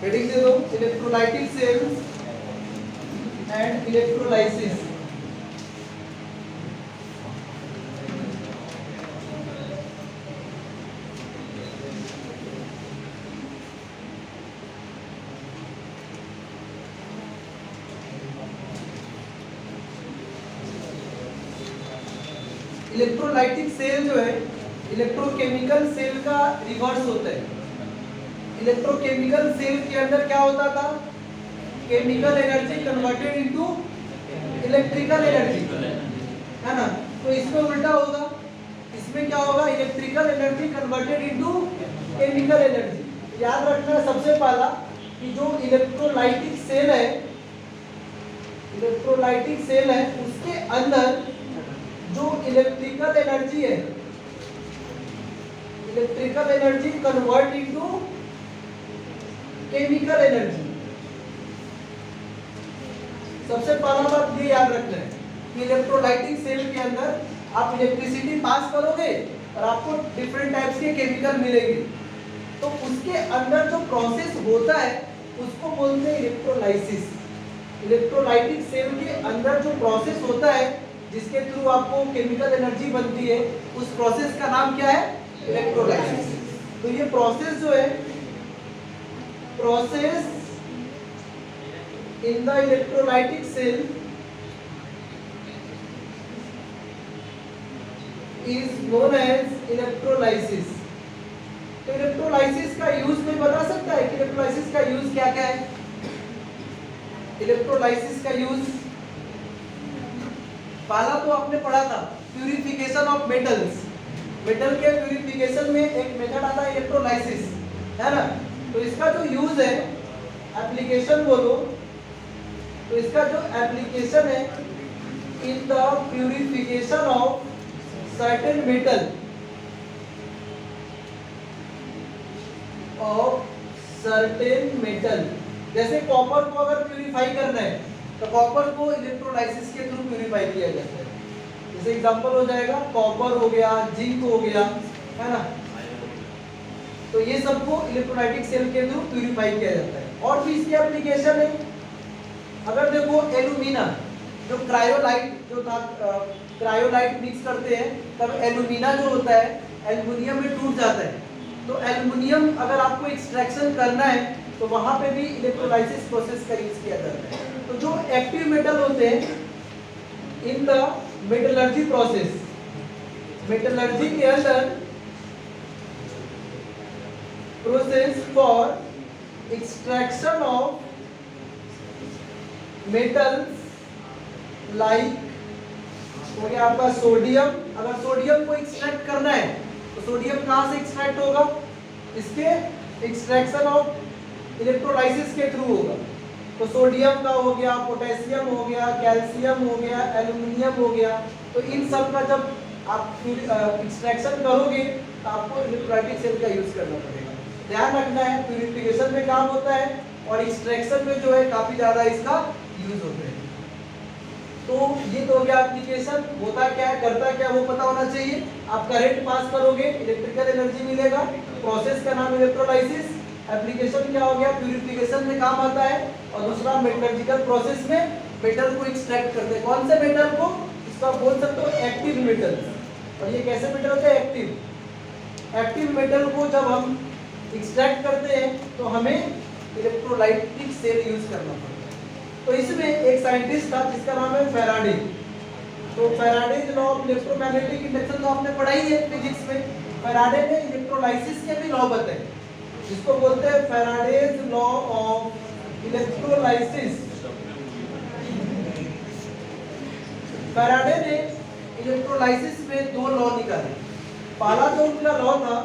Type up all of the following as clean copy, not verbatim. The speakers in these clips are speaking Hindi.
हेडिंग दे दो electrolytic cells and electrolysis. Electrolytic cell जो है इलेक्ट्रोकेमिकल सेल का रिवर्स होता है। इलेक्ट्रोकेमिकल सेल के अंदर क्या होता था? Chemical energy converted into electrical energy, है ना? तो इसमें उल्टा होगा, इसमें क्या होगा? Electrical energy converted into chemical energy. याद रखना है सबसे पहला कि जो इलेक्ट्रोलाइटिक सेल है, इलेक्ट्रोलाइटिक सेल है उसके अंदर जो इलेक्ट्रिकल एनर्जी है, electrical energy convert into chemical energy. सबसे पहला बात ये याद रखना है कि इलेक्ट्रोलाइटिक सेल के अंदर आप इलेक्ट्रिसिटी पास करोगे और आपको डिफरेंट टाइप्स के केमिकल मिलेंगे, तो उसके अंदर जो प्रोसेस होता है उसको बोलते हैं इलेक्ट्रोलाइसिस। इलेक्ट्रोलाइटिक सेल के अंदर जो प्रोसेस होता है जिसके थ्रू आपको केमिकल एनर्जी बनती है, उस प्रोसेस का नाम क्या है? इलेक्ट्रोलाइसिस। तो ये प्रोसेस जो है, process in the electrolytic cell is known as electrolysis. तो इलेक्ट्रोलाइसिस का यूज कोई बता सकता है कि इलेक्ट्रोलाइसिस का यूज क्या क्या है? इलेक्ट्रोलाइसिस का यूज पहला तो आपने पढ़ा था प्यूरिफिकेशन ऑफ मेटल्स। मेटल के प्यूरिफिकेशन में एक मेथड आता है इलेक्ट्रोलाइसिस, है ना? तो इसका जो यूज है, एप्लीकेशन बोलो, तो इसका जो एप्लीकेशन है in the purification of certain metal, of certain metal. जैसे कॉपर को अगर प्यूरिफाई करना है तो कॉपर को इलेक्ट्रोलाइसिस के थ्रू प्यूरिफाई किया जाता है। जैसे एग्जांपल हो जाएगा कॉपर हो गया, जिंक हो गया, है ना? तो ये सबको इलेक्ट्रोलाइटिक सेल के थ्रू प्यूरिफाई किया जाता है। और भी इसके एप्लीकेशन है। अगर देखो एल्यूमिना, जो क्रायोलाइट जो था, क्रायोलाइट मिक्स करते हैं तब एल्यूमिना जो होता है एल्युमिनियम में टूट जाता है। तो एल्युमिनियम अगर आपको एक्सट्रैक्शन करना है तो वहां पे भी इलेक्ट्रोलाइसिस प्रोसेस का यूज किया जाता है। तो जो एक्टिव मेटल होते हैं in the metallurgy process, metallurgy के अंदर process for extraction of metals like हो गया आपका सोडियम। अगर सोडियम को एक्सट्रैक्ट करना है तो सोडियम कहां से एक्सट्रैक्ट होगा? इसके एक्सट्रैक्शन ऑफ इलेक्ट्रोलाइसिस के थ्रू होगा। तो सोडियम का हो गया, पोटेशियम हो गया, कैल्शियम हो गया, एल्युमिनियम हो गया। तो इन सब का जब आप एक्सट्रैक्शन करोगे तो आपको इलेक्ट्रोलाइटिक सेल का यूज करना पड़ेगा। ध्यान रखना है प्यूरिफिकेशन में काम होता है और एक्सट्रैक्शन में जो है काफी ज्यादा इसका यूज होता है। तो ये तो हो गया एप्लीकेशन। होता क्या है, करता क्या, वो पता होना चाहिए। आप करंट पास करोगे, इलेक्ट्रिकल एनर्जी मिलेगा। प्रोसेस का नाम इलेक्ट्रोलाइसिस। एप्लीकेशन क्या हो गया? प्यूरिफिकेशन में काम आता है। और दूसरा मेटलर्जिकल प्रोसेस में मेटल को एक्सट्रैक्ट करते हैं। कौन से मेटल को? इसको आप बोल सकते हो एक्टिव मेटल। और ये कैसे मेटल होते हैं? एक्टिव। एक्टिव मेटल को जब हम एक्सट्रैक्ट करते हैं तो हमें इलेक्ट्रोलाइटिक सेल यूज करना पड़ता है। तो इसमें एक साइंटिस्ट था जिसका नाम है फैराडे। तो Faraday's law of electromagnetic induction तो आपने पढ़ा ही है फिजिक्स में। फैराडे ने इलेक्ट्रोलाइसिस के भी लॉ बताए, जिसको बोलते हैं Faraday's law of electrolysis. Faraday ने इलेक्ट्रोलाइसिस में दो लॉ निकाले। पहला जो उनका लॉ था,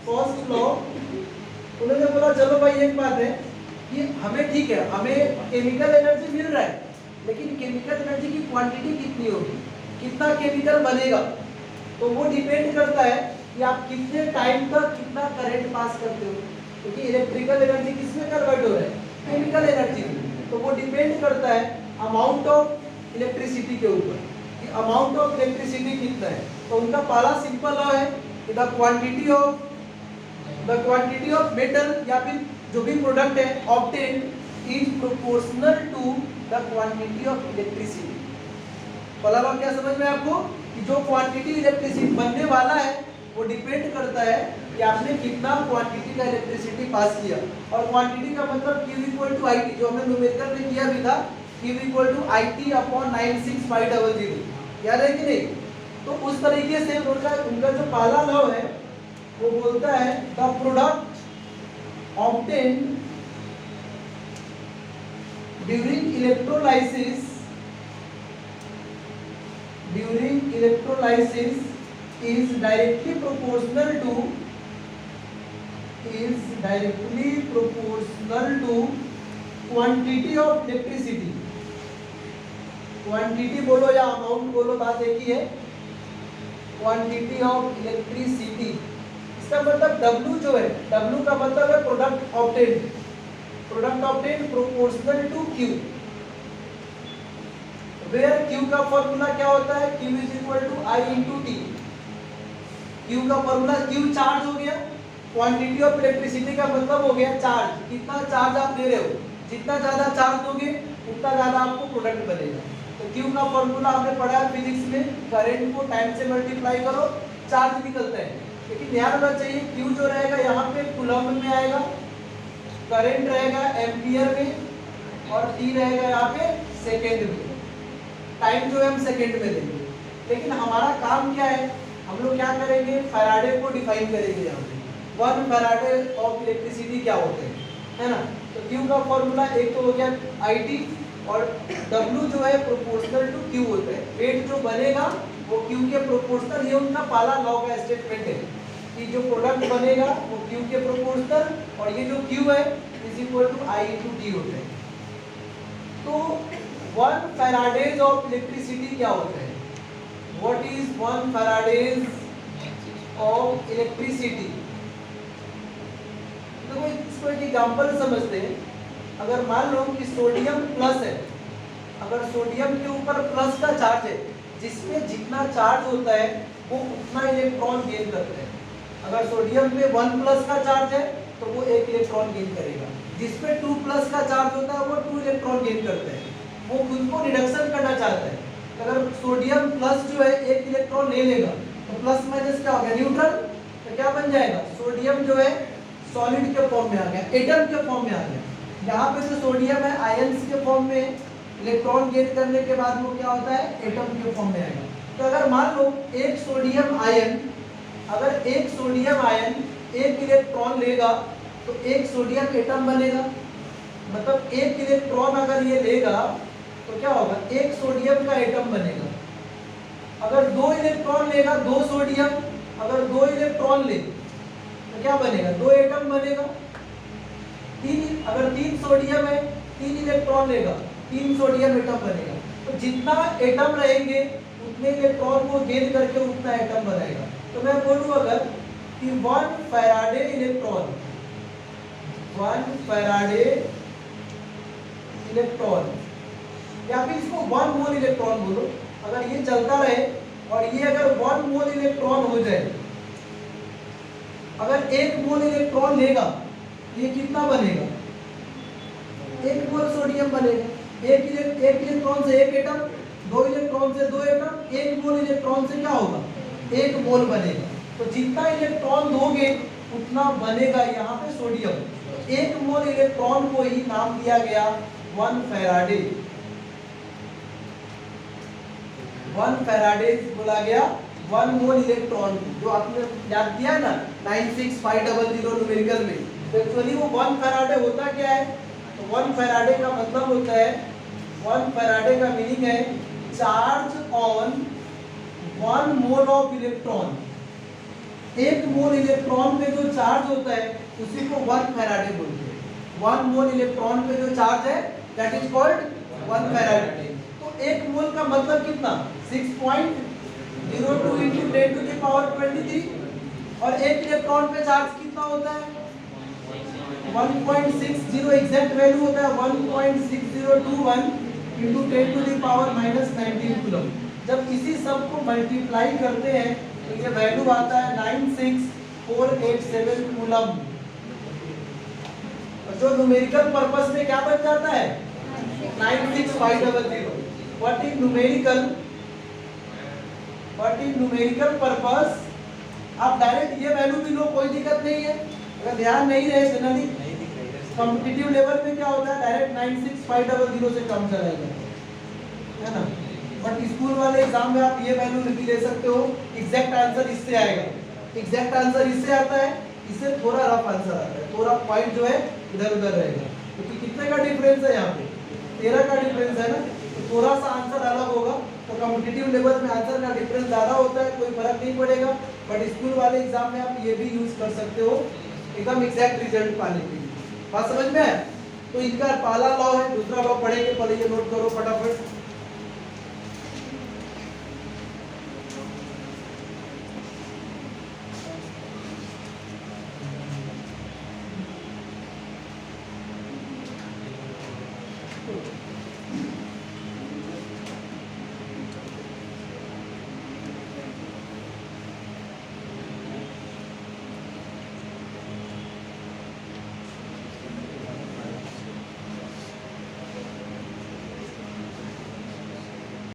फर्स्ट लॉ, उन्होंने बोला चलो भाई एक बात है कि हमें, ठीक है, हमें केमिकल एनर्जी मिल रहा है, लेकिन केमिकल एनर्जी की क्वांटिटी कितनी होगी, कितना केमिकल बनेगा, तो वो डिपेंड करता है कि आप कितने टाइम तक कितना करंट पास करते हो। क्योंकि इलेक्ट्रिकल एनर्जी किसमें कन्वर्ट हो रहा है? केमिकल एनर्जी में। तो वो डिपेंड करता है अमाउंट ऑफ इलेक्ट्रिसिटी के ऊपर कि अमाउंट ऑफ इलेक्ट्रिसिटी कितना है। तो उनका पहला सिंपल लॉ है कि द क्वांटिटी ऑफ मेटल या फिर जो भी प्रोडक्ट है obtain is proportional to the quantity of electricity. पहला लॉ क्या समझ में आपको कि जो क्वांटिटी इलेक्ट्रिसिटी बनने वाला है वो डिपेंड करता है कि आपने कितना क्वांटिटी का इलेक्ट्रिसिटी पास किया। और क्वांटिटी का मतलब Q इक्वल टू IT, जो हमने न्यूमेरिकल में किया भी था, Q equal to IT upon 96500, याद है कि नहीं? तो उस तरीके से उनका जो पहला लॉ है वो बोलता है the product obtained during electrolysis is directly proportional to quantity of electricity। Quantity बोलो या अमाउंट बोलो, बात एक ही है, क्वांटिटी ऑफ इलेक्ट्रिसिटी। इसका मतलब W जो है, W का मतलब है product obtained proportional to Q, where Q का फॉर्मूला क्या होता है? Q is equal to I into T। Q का फॉर्मूला, Q चार्ज हो गया, क्वांटिटी ऑफ इलेक्ट्रिसिटी का मतलब हो गया चार्ज, कितना चार्ज आप ले रहे हो, जितना ज्यादा चार्ज दोगे उतना ज्यादा आपको प्रोडक्ट बनेगा। तो Q का फॉर्मूला आपने पढ़ा है फिजिक्स में, करंट को टाइम से मल्टीप्लाई करो चार्ज निकलता है। लेकिन ध्यान रखना चाहिए Q जो रहेगा यहाँ पे कूलम्ब में आएगा, करंट रहेगा एम्पियर में, और T रहेगा यहाँ पे सेकेंड में। टाइम जो है हम सेकेंड में देंगे, लेकिन हमारा काम क्या है, हम लोग क्या करेंगे, फैराडे को डिफाइन करेंगे यहाँ पे। 1 फैराडे ऑफ इलेक्ट्रिसिटी क्या होते हैं, है ना? तो Q का फॉर्मूला एक तो हो गया IT, और W जो है प्रोपोर्शनल टू Q होता है। वेट जो बनेगा वो Q के प्रोपोर्शनल, ये उनका पहला लॉ का स्टेटमेंट है कि जो प्रोडक्ट बनेगा वो Q के प्रोपोर्शनल, और ये जो Q है is equal to I into T होता है। तो 1 फैराडेज ऑफ इलेक्ट्रिसिटी क्या होता है? What is 1 Faraday's of electricity? देखो इसको एक एग्जांपल समझते हैं। अगर मान लो कि सोडियम प्लस है, अगर सोडियम के ऊपर प्लस का चार्ज है, जिसमें जितना चार्ज होता है वो उतना इलेक्ट्रॉन गेन करता है। अगर सोडियम पे 1 प्लस का चार्ज है तो वो 1 इलेक्ट्रॉन गेन करेगा, जिसपे 2 प्लस का चार्ज होता है वो 2 इलेक्ट्रॉन गेन करता है। वो खुद को रिडक्शन करना चाहता है। अगर सोडियम प्लस जो है 1 इलेक्ट्रॉन ले लेगा तो प्लस माइनस क्या हो गया, न्यूट्रल। तो क्या बन जाएगा, सोडियम जो है सॉलिड के फॉर्म में आ गया, एटम के फॉर्म में आ गया। यहाँ पे जो सोडियम है आयंस के फॉर्म में, इलेक्ट्रॉन गेन करने के बाद वो क्या होता है, एटम के फॉर्म में आएगा। तो अगर मान लो एक सोडियम आयन, अगर एक सोडियम आयन 1 इलेक्ट्रॉन लेगा तो 1 सोडियम एटम बनेगा। मतलब 1 इलेक्ट्रॉन अगर ये लेगा तो क्या होगा, 1 सोडियम का एटम बनेगा। अगर 2 इलेक्ट्रॉन लेगा, 2 सोडियम, अगर 2 इलेक्ट्रॉन ले तो क्या बनेगा, 2 एटम बनेगा। 3, अगर 3 सोडियम है, 3 इलेक्ट्रॉन लेगा, 3 सोडियम एटम बनेगा। तो जितना एटम रहेंगे उतने इलेक्ट्रॉन को गेन करके उतना एटम बनाएगा। तो मैं बोलूँ अगर कि 1 फैराडे इलेक्ट्रॉन, 1 फैराडे इलेक्ट्रॉन, या फिर इसको 1 मोल इलेक्ट्रॉन बोलो। अगर ये चलता रहे और ये अगर 1 मोल इलेक्ट्रॉन हो जाए, अगर 1 मोल इलेक्ट्रॉन लेगा ये कितना बनेगा, 1 मोल सोडियम बनेगा। 1 इलेक्ट्रॉन से 1 एटम, 2 इलेक्ट्रॉन से 2 एटम, 1 मोल इलेक्ट्रॉन से क्या होगा, 1 मोल बनेगा। तो जितना इलेक्ट्रॉन दोगे उतना बनेगा यहाँ पे सोडियम। 1 मोल इलेक्ट्रॉन को ही नाम दिया गया 1 फैराडे। 1 फैराडे बोला गया 1 मोल इलेक्ट्रॉन, जो आपने याद किया है ना 96500 न्यूमेरिकल में। तो एक्चुअली वो 1 फैराडे होता क्या है, तो 1 फैराडे का मतलब होता है, 1 फैराडे का मीनिंग है charge on 1 mole of electron. 1 mole electron पे जो चार्ज होता है उसी को 1 फैराडे बोलते हैं। 1 मोल इलेक्ट्रॉन पे जो चार्ज है दैट इज कॉल्ड 1 फैराडे। तो 1 मोल का मतलब कितना, 6.02 into 10 to the power 23, और 1 इलेक्ट्रॉन पे चार्ज कितना होता है, 1.60, एग्जैक्ट वैल्यू होता है 1.6021 into 10 to the power -19 coulomb. जब इसी सब को मल्टीप्लाई करते हैं तो ये वैल्यू आता है 96487 कूलम। जो न्यूमेरिकल पर्पस में क्या बन जाता है 96500। व्हाट इज न्यूमेरिकल पर्पस, आप डायरेक्ट ये वैल्यू भी लो, कोई दिक्कत नहीं है। अगर ध्यान नहीं रहे जनरली कॉम्पिटिटिव लेवल में क्या होता है डायरेक्ट 96500 से कम चला जाता है ना। बट स्कूल वाले एग्जाम में आप ये वैल्यू भी ले सकते हो, एग्जैक्ट आंसर इससे आएगा, एग्जैक्ट आंसर इससे आता है, इससे थोड़ा रफ आंसर आता है, थोड़ा पॉइंट जो है इधर उधर रहेगा, क्योंकि तो कितने का डिफरेंस है यहाँ पे 13 का डिफरेंस है ना, तो थोड़ा सा आंसर अलग होगा। तो कॉम्पिटिटिव लेवल में आंसर का डिफरेंस ज़्यादा होता है, कोई फर्क नहीं पड़ेगा। बट स्कूल वाले एग्जाम में आप ये भी यूज कर सकते हो एकदम एग्जैक्ट रिजल्ट पाने के लिए। बात समझ में है? तो इनका पहला लॉ है, दूसरा लॉ पढ़ेंगे, पहले ये नोट करो फटाफट।